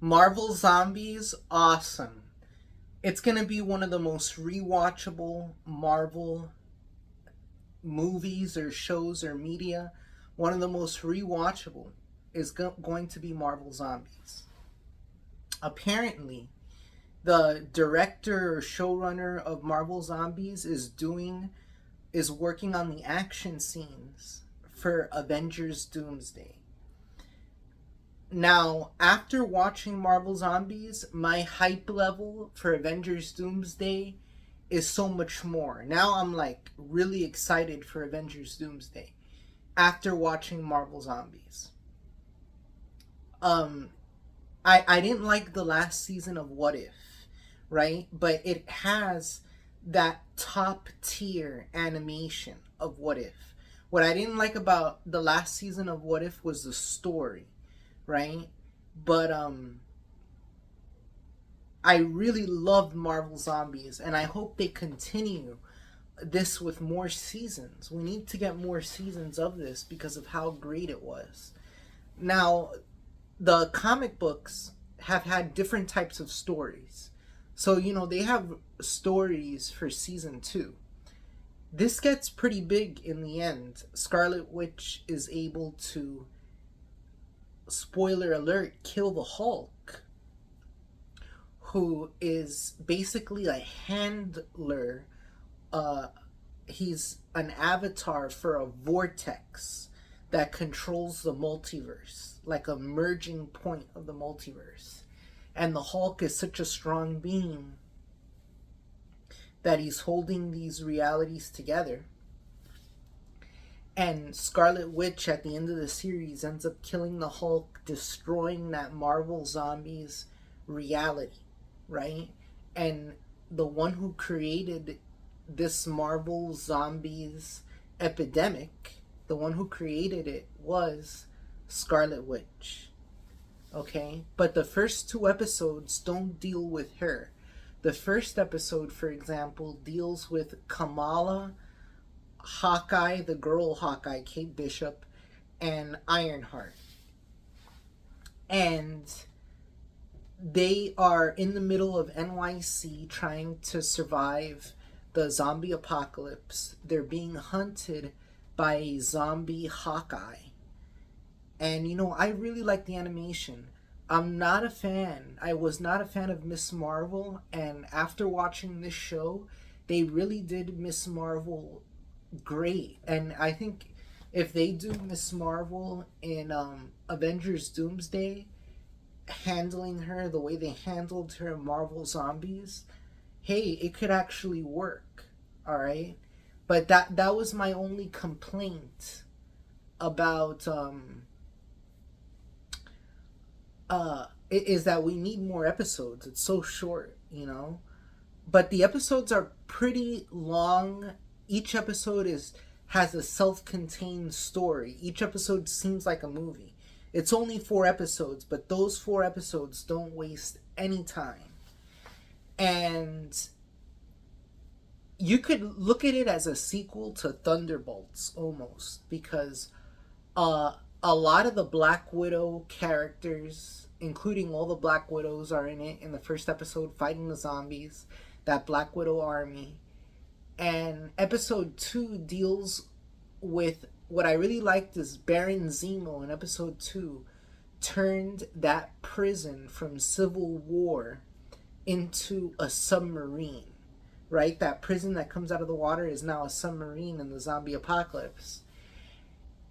Marvel Zombies, awesome. It's gonna be one of the most rewatchable Marvel movies or shows or media. One of the most rewatchable is going to be Marvel Zombies. Apparently, the director or showrunner of Marvel Zombies is working on the action scenes for Avengers Doomsday. Now, after watching Marvel Zombies, my hype level for Avengers Doomsday is so much more. Now I'm like really excited for Avengers Doomsday after watching Marvel Zombies. Um I didn't like the last season of What If, right? But it has that top tier animation of What If. What I didn't like about the last season of What If was the story, right? But I really loved Marvel Zombies, and I hope they continue this with more seasons. We need to get more seasons of this because of how great it was. Now, the comic books have had different types of stories. So, they have stories for season 2. This gets pretty big in the end. Scarlet Witch is able to, spoiler alert, kill the Hulk, who is basically a handler. He's an avatar for a vortex that controls the multiverse, like a merging point of the multiverse. And the Hulk is such a strong being that he's holding these realities together. And Scarlet Witch at the end of the series ends up killing the Hulk, destroying that Marvel Zombies reality, right? And the one who created this Marvel Zombies epidemic, the one who created it was Scarlet Witch. Okay? But the first 2 episodes don't deal with her. The first episode, for example, deals with Kamala, Hawkeye, the girl Hawkeye, Kate Bishop, and Ironheart. And they are in the middle of NYC trying to survive the zombie apocalypse. They're being hunted by a zombie Hawkeye. And I really like the animation. I'm not a fan. I was not a fan of Miss Marvel, and after watching this show, they really did Miss Marvel great. And I think if they do Miss Marvel in Avengers Doomsday, handling her the way they handled her in Marvel Zombies, hey, it could actually work. All right, but that was my only complaint about is that we need more episodes. It's so short. But the episodes are pretty long. Each episode has a self-contained story. Each episode seems like a movie. It's only 4 episodes, but those 4 episodes don't waste any time. And you could look at it as a sequel to Thunderbolts almost, because a lot of the Black Widow characters, including all the Black Widows, are in it in the first episode fighting the zombies, that Black Widow army. And episode 2 deals with what I really liked is Baron Zemo in episode 2 turned that prison from Civil War into a submarine, right? That prison that comes out of the water is now a submarine in the zombie apocalypse.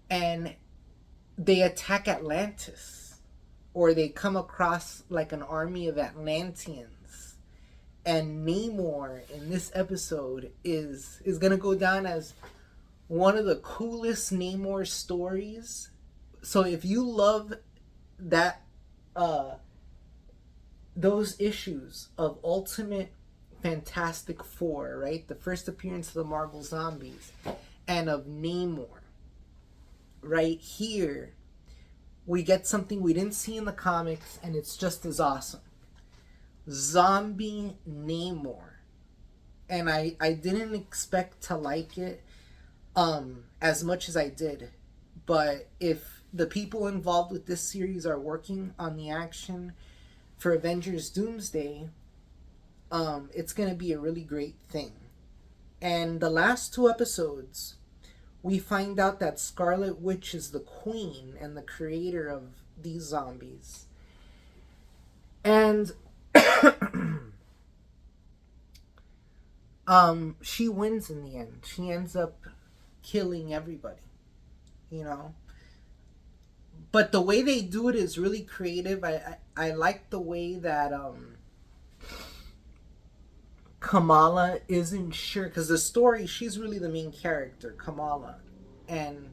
And they attack Atlantis, or they come across like an army of Atlanteans. And Namor in this episode is gonna go down as one of the coolest Namor stories. So if you love that those issues of Ultimate Fantastic Four, right? The first appearance of the Marvel Zombies and of Namor. Right here, we get something we didn't see in the comics, and it's just as awesome. Zombie Namor. And I didn't expect to like it as much as I did. But if the people involved with this series are working on the action, for Avengers Doomsday, it's going to be a really great thing. And the last two episodes, we find out that Scarlet Witch is the queen and the creator of these zombies. And she wins in the end. She ends up killing everybody, you know. But the way they do it is really creative. I like the way that Kamala isn't sure, because the story, she's really the main character, Kamala, and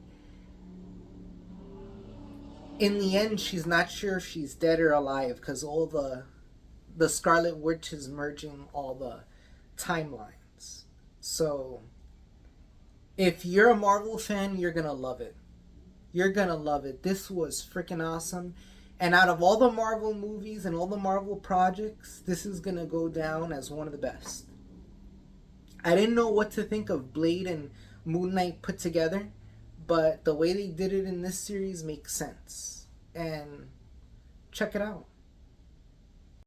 in the end she's not sure if she's dead or alive, because all the Scarlet Witch is merging all the timelines. So if you're a Marvel fan, you're gonna love it. You're gonna love it. This was freaking awesome. And out of all the Marvel movies and all the Marvel projects, this is gonna go down as one of the best. I didn't know what to think of Blade and Moon Knight put together, but the way they did it in this series makes sense. And check it out.